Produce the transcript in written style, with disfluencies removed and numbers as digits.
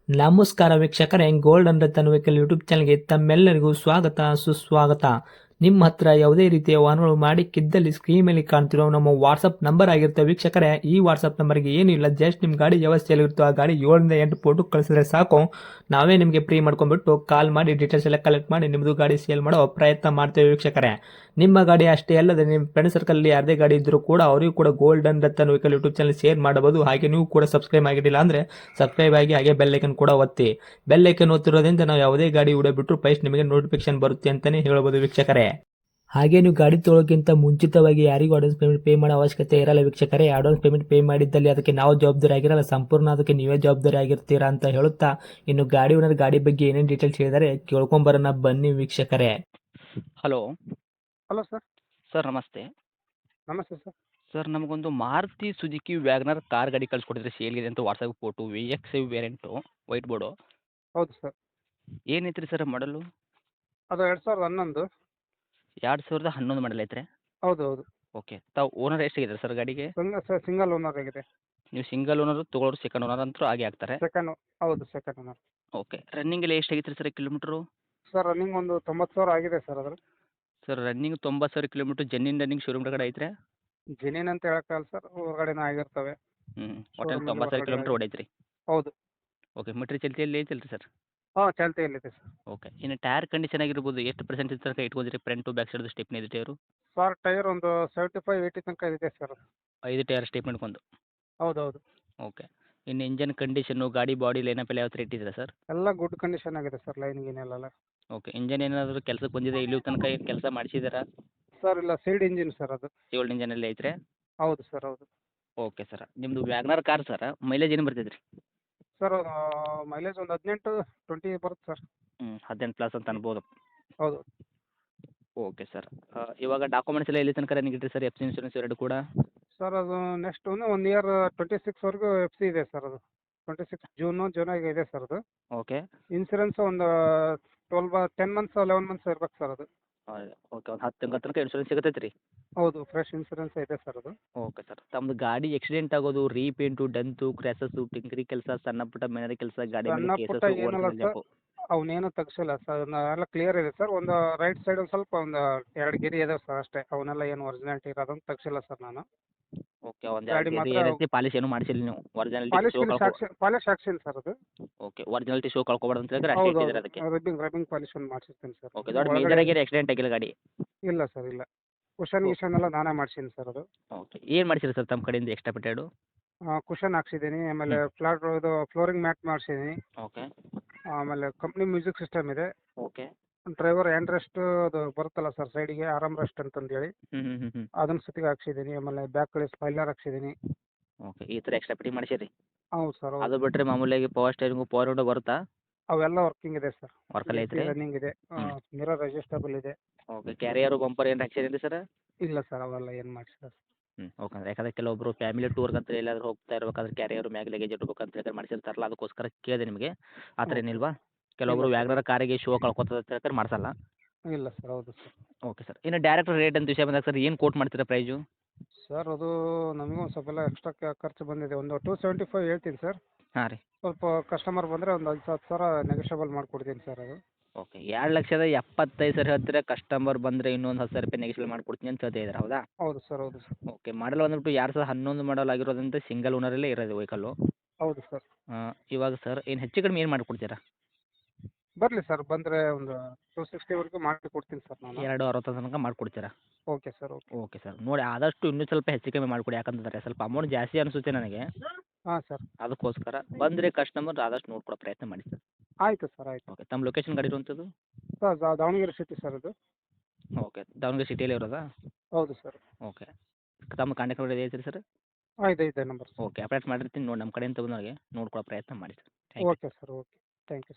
ನಮಸ್ಕಾರ ವೀಕ್ಷಕರೇ, golden Ratan vehicle YouTube ಚಾನಲ್ಗೆ ತಮ್ಮೆಲ್ಲರಿಗೂ ಸ್ವಾಗತ ಸುಸ್ವಾಗತ. ನಿಮ್ಮ ಹತ್ರ ಯಾವುದೇ ರೀತಿಯ ವಾಹನಗಳು ಮಾಡಿಕ್ಕಿದ್ದಲ್ಲಿ ಸ್ಕ್ರೀನ್ ಮೇಲೆ ಕಾಣ್ತಿರೋ ನಮ್ಮ ವಾಟ್ಸಪ್ ನಂಬರ್ ಆಗಿರುತ್ತೆ ವೀಕ್ಷಕರೇ. ಈ ವಾಟ್ಸಪ್ ನಂಬರ್ಗೆ ಏನಿಲ್ಲ, ಜಸ್ಟ್ ನಿಮ್ಮ ಗಾಡಿ ವ್ಯವಸ್ಥೆಯಲ್ಲಿರುತ್ತೋ ಆ ಗಾಡಿ 7 ರಿಂದ 8 ಫೋಟೋ ಕಳಿಸಿದ್ರೆ ಸಾಕು, ನಾವೇ ನಿಮಗೆ ಫ್ರೀ ಮಾಡ್ಕೊಂಡ್ಬಿಟ್ಟು ಕಾಲ್ ಮಾಡಿ ಡೀಟೇಲ್ಸ್ ಎಲ್ಲ ಕಲೆಕ್ಟ್ ಮಾಡಿ ನಿಮ್ಮದು ಗಾಡಿ ಸೇಲ್ ಮಾಡೋ ಪ್ರಯತ್ನ ಮಾಡ್ತೇವೆ ವೀಕ್ಷಕರೇ. ನಿಮ್ಮ ಗಾಡಿ ಅಷ್ಟೇ ಅಲ್ಲದೆ ನಿಮ್ಮ ಫ್ರೆಂಡ್ ಸರ್ಕಲ್ ಯಾರದೇ ಗಾಡಿ ಇದ್ದರೂ ಕೂಡ ಅವರಿಗೂ ಕೂಡ golden Ratan vehicle YouTube channel share ಮಾಡಬಹುದು. ಹಾಗೆ ನೀವು ಕೂಡ ಸಬ್ಸ್ಕ್ರೈಬ್ ಆಗಿರಲಿಲ್ಲ ಅಂದರೆ ಸಬ್ಸ್ಕ್ರೈಬ್ ಆಗಿ ಹಾಗೆ ಬೆಲ್ ಐಕನ್ ಕೂಡ ಒತ್ತಿ. ಬೆಲ್ ಐಕನ್ ಒತ್ತಿರೋದ್ರಿಂದ ನಾವು ಯಾವುದೇ ಗಾಡಿ ವಿಡಿಯೋ ಬಿಟ್ಟರು ಫಸ್ಟ್ ನಿಮಗೆ ನೋಟಿಫಿಕೇಶನ್ ಬರುತ್ತೆ ಅಂತಲೇ ಹೇಳ್ಬೋದು ವೀಕ್ಷಕರೇ. ಹಾಗೆ ನೀವು ಗಾಡಿ ತೊಳೋಕ್ಕಿಂತ ಮುಂಚಿತವಾಗಿ ಯಾರಿಗೂ ಅಡ್ವಾನ್ಸ್ ಪೇಮೆಂಟ್ ಪೇ ಮಾಡೋ ಅವಶ್ಯಕತೆ ಇರಲ್ಲ ವೀಕ್ಷಕರೇ. ಅಡ್ವಾನ್ಸ್ ಪೇಮೆಂಟ್ ಪೇ ಮಾಡಿದ್ದಲ್ಲಿ ಅದಕ್ಕೆ ನಾವು ಜವಾಬ್ದಾರಿ ಆಗಿರಲ್ಲ, ಸಂಪೂರ್ಣ ಅದಕ್ಕೆ ನೀವೇ ಜವಾಬ್ದಾರಿ ಆಗಿರ್ತೀರಾ ಅಂತ ಹೇಳುತ್ತಾ, ಇನ್ನು ಗಾಡಿ ಓನರ್ ಗಾಡಿ ಬಗ್ಗೆ ಏನೇನು ಡೀಟೇಲ್ಸ್ ಹೇಳಿದರೆ ಕೇಳ್ಕೊಂಬರೋಣ ಬನ್ನಿ ವೀಕ್ಷಕರೇ. Hello hello sir. ಸರ್ ನಮಸ್ತೆ. ನಮಸ್ತೆ ಸರ್. ಸರ್ ನಮಗೊಂದು ಮಾರುತಿ ಸುಜುಕಿ ವ್ಯಾಗ್ನರ್ ಕಾರ್ ಗಾಡಿ ಕಳಿಸ್ಕೊಟ್ಟಿದ್ರೆ ಸೇಲ್ಗಿದೆ ಅಂತ WhatsApp photo, VX variant, white board. ಹೌದು ಸರ್. ಏನೈತ್ರಿ ಸರ್ ಮಾಡಲು? ಅದು 2011. 2011 ಮಾಡಲ್ ಐತ್ರಿ? ಹೌದು ಹೌದು. ಓಕೆ. ತಾವು ಓನರ್ ಎಷ್ಟಾಗಿದ್ದಾರೆ ಸರ್ ಗಾಡಿಗೆ? ಸರ್ ಸಿಂಗಲ್ ಓನರ್ ಆಗಿದೆ. ನೀವು ಸಿಂಗಲ್ ಓನರು, ತೊಗೊಳೋರು ಸೆಕೆಂಡ್ ಓನರ್ ಅಂತೂ ಆಗಿ ಆಗ್ತಾರೆ. ಸೆಕೆಂಡ್. ಹೌದು ಸೆಕೆಂಡ್ ಓನರ್. ಓಕೆ. ರನ್ನಿಂಗ್ ಎಲ್ಲ ಎಷ್ಟಾಗಿತ್ತು ಸರ್ ಕಿಲೋಮೀಟ್ರು? ಸರ್ ರನ್ನಿಂಗ್ ಒಂದು 90,000 ಆಗಿದೆ ಸರ್ ಅದ್ರ. Sir running 90,000 kilometre. Genuine running showroom ಕಡೆ ಐತ್ರಿ? ಜಿನಿನ್ ಅಂತ ಹೇಳಕ್ಕಲ್ಲ ಸರ್, ಹೊರಗಡೆನ ಆಗಿರ್ತವೆ. ಒಟ್ಟು 90,000 ಕಿಲೋಮೀಟ್ರ್ ಹೊಡೈತ್ರಿ? ಹೌದು. ಓಕೆ. ಮೀಟ್ರ್ ಚಲ್ತಿಯಲ್ಲಿ ಐತಲ್ರಿ ಸರ್? ಹಾಂ ಚಾಲ್ತಿಯಲ್ಲಿದೆ ಸರ್. ಓಕೆ. ಇನ್ನು ಟೈರ್ ಕಂಡೀಷನ್ ಆಗಿರ್ಬೋದು ಎಷ್ಟು ಪರ್ಸೆಂಟೇಜ್ ತನಕ ಇಟ್ಕೊಂಡಿರಿ? ಫ್ರಂಟು ಬ್ಯಾಕ್ ಸೈಡ್ ಸ್ಟೆಪ್ನಿ ಇದೆ ಟೈರು? ಸರ್ ಟೈರ್ ಒಂದು 75-80 ತನಕ ಇದೆ ಸರ್. 5 ಟೈರ್ ಸ್ಟೇಪ್ ಮಾಡ್ಕೊಂಡು? ಹೌದು ಹೌದು. ಓಕೆ. ಇನ್ನು ಇಂಜನ್ ಕಂಡೀಷನ್ನು, ಗಾಡಿ ಬಾಡಿ ಲೈನಪ್ ಎಲ್ಲ ಯಾವ ಥರ ಇಟ್ಟಿದ್ದೀರಾ ಸರ್? ಎಲ್ಲ ಗುಡ್ ಕಂಡೀಷನ್ ಆಗಿದೆ ಸರ್, ಲೈನ್ ಗೀನೆಲ್ಲ. ಓಕೆ. ಇಂಜನ್ ಏನಾದರೂ ಕೆಲಸಕ್ಕೆ ಬಂದಿದೆ ಇಲ್ಲಿ ತನಕ? ಏನು ಕೆಲಸ ಮಾಡಿಸಿದ್ದೀರಾ? ಸರ್ ಇಲ್ಲ, ಸೀಲ್ಡ್ ಇಂಜಿನ್ ಸರ್ ಅದು. ಸಿಯೋಲ್ಡ್ ಇಂಜನಲ್ಲಿ ಐತ್ರಿ? ಹೌದು ಸರ್ ಹೌದು. Okay sir. ನಿಮ್ಮದು ವ್ಯಾಗ್ನರ್ ಕಾರ್ ಸರ್, ಮೈಲೇಜ್ ಏನು ಬರ್ತೈತೆ ರೀ? ಸರ್ ಮೈಲೇಜ್ ಒಂದು 18-20 ಬರುತ್ತೆ ಸರ್. 18 ಪ್ಲಸ್ ಅಂತ ಅನ್ಬೋದು. ಹೌದು. Okay sir. ಇವಾಗ ಡಾಕ್ಯುಮೆಂಟ್ಸ್ ಎಲ್ಲ ಎಲ್ಲಿ ತನಕ ರನ್ನಿಂಗ್ ಇಟ್ಟಿರಿ ಸರ್? FC ಇನ್ಶೂರೆನ್ಸ್ ಎರಡು ಕೂಡ? ಸರ್ ಅದು ನೆಕ್ಸ್ಟ್ 1 ಇಯರ್ 26ವರೆಗೂ FC ಇದೆ ಸರ್ ಅದು. 26 ಜೂನಾಗ ಇದೆ ಸರ್ ಅದು. ಓಕೆ. ಇನ್ಸೂರೆನ್ಸ್ ಒಂದು 10 ಮಂತ್ಸ್ 11 ಮಂತ್ಸ್ ಇರ್ಬೇಕು ಸರ್ ಅದು. ಓಕೆ. ಒಂದು 10 ತಿಂಗಳ ತನಕ ಇನ್ಶೂರೆನ್ಸ್ ಸಿಗತೈತೆ ರೀ? ಹೌದು, ಫ್ರೆಶ್ ಇನ್ಸೂರೆನ್ಸ್ ಇದೆ ಸರ್ ಅದು. Okay sir. ತಮ್ಮದು ಗಾಡಿ ಆಕ್ಸಿಡೆಂಟ್ ಆಗೋದು, ರೀಪೇಂಟು, ಡೆಂತು, ಕ್ರ್ಯಾಸಸ್ಸು, ಟಿಂಕರಿ ಕೆಲಸ, ಸಣ್ಣ ಪುಟ್ಟ ಮೇನರಿ ಕೆಲಸ, ಗಾಡಿ ಮೇಲೆ ಸಣ್ಣ ಪುಟ್ಟ ಕೇಸಸ್ಸು, ಏನಲ್ಲ ಓರಿಜಿನಲ್ ಸರ್, ಜಂಪು? ಅವನೇನು ತೆಗ್ಸಿಲ್ಲ ಸರ್, ಎಲ್ಲ ಕ್ಲಿಯರ್ ಇದೆ ಸರ್. ಒಂದು ರೈಟ್ ಸೈಡ್ ಒಂದು ಸ್ವಲ್ಪ ಒಂದು 2 ಗಿರಿ ಇದಾವೆ ಸರ್ ಅಷ್ಟೇ. ಅವನ್ನೆಲ್ಲ ಏನು ಒರಿಜಿನಾಲಿಟಿ ಇರೋದನ್ನು ತೆಗ್ಸಿಲ್ಲ ಸರ್ ನಾನು. ಓಕೆ. ಒಂದು ಗಾಡಿ ಎರಡು ಮಾತ್ರ ಏನೈತಿ ಪಾಲಿಶ್ ಏನು ಮಾಡಿಸಿಲ್ಲ ನೀವು? ಒರಿಜಿನಾಲಿಟಿ ಶೋ ಪಾಲಿಶ್ ಹಾಕ್ಸಿನಿ ಸರ್ ಅದು. ಓಕೆ. ಒರಿಜಿನಾಲಿಟಿ ಶೋ ಕಳ್ಕೊಬಾರ್ದು ಅಂತ ಹೇಳಿದ್ರೆ ಅಷ್ಟೇ ಹೌದು ಇಟ್ಟಿದ್ದೀರಾ ಅದಕ್ಕೆ? ರಬ್ಬಿಂಗ್ ಪಾಲಿಶ್ ಒಂದು ಮಾಡಿಸಿರ್ತೀನಿ ಸರ್. ಓಕೆ. ದೊಡ್ಡ ಮೇಜರ್ ಆಗಿ ಆಕ್ಸಿಡೆಂಟ್ ಆಗಿಲ್ಲ ಗಾಡಿ? ಇಲ್ಲ ಸರ್ ಇಲ್ಲ. ಕುಷನ್ ಎಲ್ಲ ನಾನೇ ಮಾಡ್ಸೀನಿ ಸರ್ ಅದು. ಓಕೆ. ಏನು ಮಾಡಿಸಿರಿ ಸರ್ ತಮ್ಮ ಕಡೆಯಿಂದ ಎಕ್ಸ್ಟ್ರಾ ಪೆಟ್ಟೆಡು? ಕುಷನ್ ಹಾಕ್ಸಿದ್ದೀನಿ, ಆಮೇಲೆ ಇದು ಫ್ಲೋರಿಂಗ್ ಮ್ಯಾಟ್ ಮಾಡಿಸಿದ್ದೀನಿ. ಓಕೆ. ಆಮೇಲೆ ಕಂಪ್ನಿ ಮ್ಯೂಸಿಕ್ ಸಿಸ್ಟಮ್ ಇದೆ. ಓಕೆ. ಡ್ರೈವರ್ ಹ್ಯಾಂಡ್ ರೆಸ್ಟ್ ಅದು ಬರುತ್ತಲ್ಲ ಸರ್ ಸೈಡಿಗೆ, ಆರಾಮ್ ರೆಸ್ಟ್ ಅಂತಂದೇಳಿ ಹ್ಞೂ. ಅದನ್ನ ಸುತ್ತಿಗೆ ಹಾಕ್ಸಿದ್ದೀನಿ. ಆಮೇಲೆ ಬ್ಯಾಕ್ ಕಡೆ ಸ್ಪೈಲರ್ ಹಾಕ್ಸಿದ್ದೀನಿ. ಓಕೆ. ಈ ಥರ ಎಕ್ಸ್ಟ್ರಾ ಪೆಟ್ಟಿ ಮಾಡಿಸಿರಿ? ಹೌದು ಸರ್ ಹೌದು. ಅದು ಬಿಟ್ಟರೆ ಮಾಮೂಲಿಯಾಗಿ ಪವರ್ ಸ್ಟೇರಿಂಗು, ಪವರ್ ವಿಂಡೋ ಬರುತ್ತಾ? ಅವೆಲ್ಲ ವರ್ಕಿಂಗ್ ಇದೆ ಸರ್. ವರ್ಕಲ್ಲಿ ಐತ್ರಿ? ರನ್ನಿಂಗ್ ಇದೆ. ಮಿರರ್ ಅಡ್ಜಸ್ಟಬಲ್ ಇದೆ. ಓಕೆ. ಕ್ಯಾರಿಯರು ಬಂಪರ್ ಏನು ಹಾಕ್ಸಿರಿ ಸರ್? ಇಲ್ಲ ಸರ್ ಅವೆಲ್ಲ ಏನು ಮಾಡಿಸಿಲ್ಲ ಸರ್. ಓಕೆ. ಯಾಕಂದರೆ ಕೆಲವೊಬ್ಬರು ಫ್ಯಾಮಿಲಿ ಟೂರ್ಗಂತ ಎಲ್ಲಾದರೂ ಹೋಗ್ತಾ ಇರ್ಬೇಕಾದ್ರೆ ಕ್ಯಾರಿಯರು ಮ್ಯಾಗ್ ಲಗೇಜ್ ಇಟ್ಬೇಕಂತ ಹೇಳಿದ್ರೆ ಮಾಡಿಸಿರ್ತಾರಲ್ಲ, ಅದಕ್ಕೋಸ್ಕರ ಕೇಳಿದೆ ನಿಮಗೆ. ಆ ಥರ ಏನಿಲ್ವಾ? ಕೆಲವೊಬ್ರು ವ್ಯಾಗ್ನರ್ ಕಾರಿಗೆ ಶೋ ಕಳ್ಕೊತದೆ ಅಂತ ಹೇಳ್ತಾರೆ, ಮಾಡಿಸಲ್ಲ? ಇಲ್ಲ ಸರ್ ಹೌದು ಸರ್. Okay sir. ಇನ್ನು ಡೈರೆಕ್ಟ್ ರೇಟ್ ಅಂತ ವಿಷಯ ಬಂದಾಗ ಸರ್ ಏನು ಕೋಟ್ ಮಾಡ್ತೀರಾ ಪ್ರೈಸು? ಸರ್ ಅದು ನಮಗೂ ಒಂದು ಸ್ವಲ್ಪ ಎಲ್ಲ ಎಕ್ಸ್ಟ್ರಾ ಖರ್ಚು ಬಂದಿದೆ. ಒಂದು 275 ಹೇಳ್ತೀನಿ ಸರ್. ಹಾಂ ರೀ. ಸ್ವಲ್ಪ ಕಸ್ಟಮರ್ ಬಂದರೆ ಒಂದು 5,000 ನೆಗೋಷಿಯಬಲ್ ಮಾಡಿಕೊಡ್ತೀನಿ ಸರ್ ಅದು. ಓಕೆ. 2,75,000 ಹೇಳ್ತೀರಾ, ಕಸ್ಟಮರ್ ಬಂದರೆ ಇನ್ನೊಂದು 10,000 ನೆಗೆಶ್ಬಲ್ ಮಾಡಿಕೊಡ್ತೀನಿ ಅಂತ ಹೇಳ್ತಾ ಇದ್ದೀರಾ, ಹೌದಾ? ಹೌದು ಸರ್ ಹೌದು ಸರ್. ಓಕೆ. ಮಾಡಲ್ ಬಂದ್ಬಿಟ್ಟು 2011 ಮಾಡಲ್ ಆಗಿರೋದ್ರಿಂದ ಸಿಂಗಲ್ ಓನರಲ್ಲೇ ಇರೋದು ವೆಹಿಕಲ್ಲು. ಹೌದು ಸರ್. ಇವಾಗ ಸರ್ ಏನು ಹೆಚ್ಚು ಕಡಿಮೆ ಏನು ಮಾಡಿಕೊಡ್ತೀರಾ? ಬರಲಿ ಸರ್, ಬಂದರೆ ಒಂದು 260ವರೆಗೂ ಮಾಡಿ ಕೊಡ್ತೀನಿ ಸರ್ ನಾನು. 260 ತನಕ ಮಾಡಿಕೊಡ್ತೀರಾ? Okay sir okay. Okay sir. ನೋಡಿ ಆದಷ್ಟು ಇನ್ನೂ ಸ್ವಲ್ಪ ಹೆಚ್ಚು ಕಮ್ಮಿ ಮಾಡಿಕೊಡಿ, ಯಾಕಂತಂದರೆ ಸ್ವಲ್ಪ ಅಮೌಂಟ್ ಜಾಸ್ತಿ ಅನಿಸುತ್ತೆ ನನಗೆ, ಹಾಂ ಸರ್. ಅದಕ್ಕೋಸ್ಕರ ಬಂದರೆ ಕಸ್ಟಮರ್ ಆದಷ್ಟು ನೋಡ್ಕೊಡೋ ಪ್ರಯತ್ನ ಮಾಡಿ ಸರ್. ಆಯಿತು ಸರ್ ಆಯಿತು. ಓಕೆ. ತಮ್ಮ ಲೊಕೇಶನ್ ಗಾಡಿ ಇರುವಂಥದ್ದು? ಸರ್ ದಾವಣಗೆರೆ ಸಿಟಿ ಸರ್ ಅದು. ಓಕೆ. ದಾವಣಗೆರೆ ಸಿಟಿಯಲ್ಲಿ ಇರೋದಾ? ಹೌದು ಸರ್. ಓಕೆ. ತಮ್ಮ ಕಾಂಟ್ಯಾಕ್ಟ್ ನಂಬರ್ ಐತ್ರಿ ಸರ್? ಇದೆ ನಂಬರ್ ಸರ್. ಓಕೆ. ಅಪ್ಡೇಟ್ ಮಾಡಿರ್ತೀನಿ ನೋಡಿ, ನಮ್ಮ ಕಡೆಯಿಂದ ಬಂದವ್ರಿಗೆ ನೋಡ್ಕೊಳೋ ಪ್ರಯತ್ನ ಮಾಡಿ sir. Thank you. Okay sir okay. Thank you.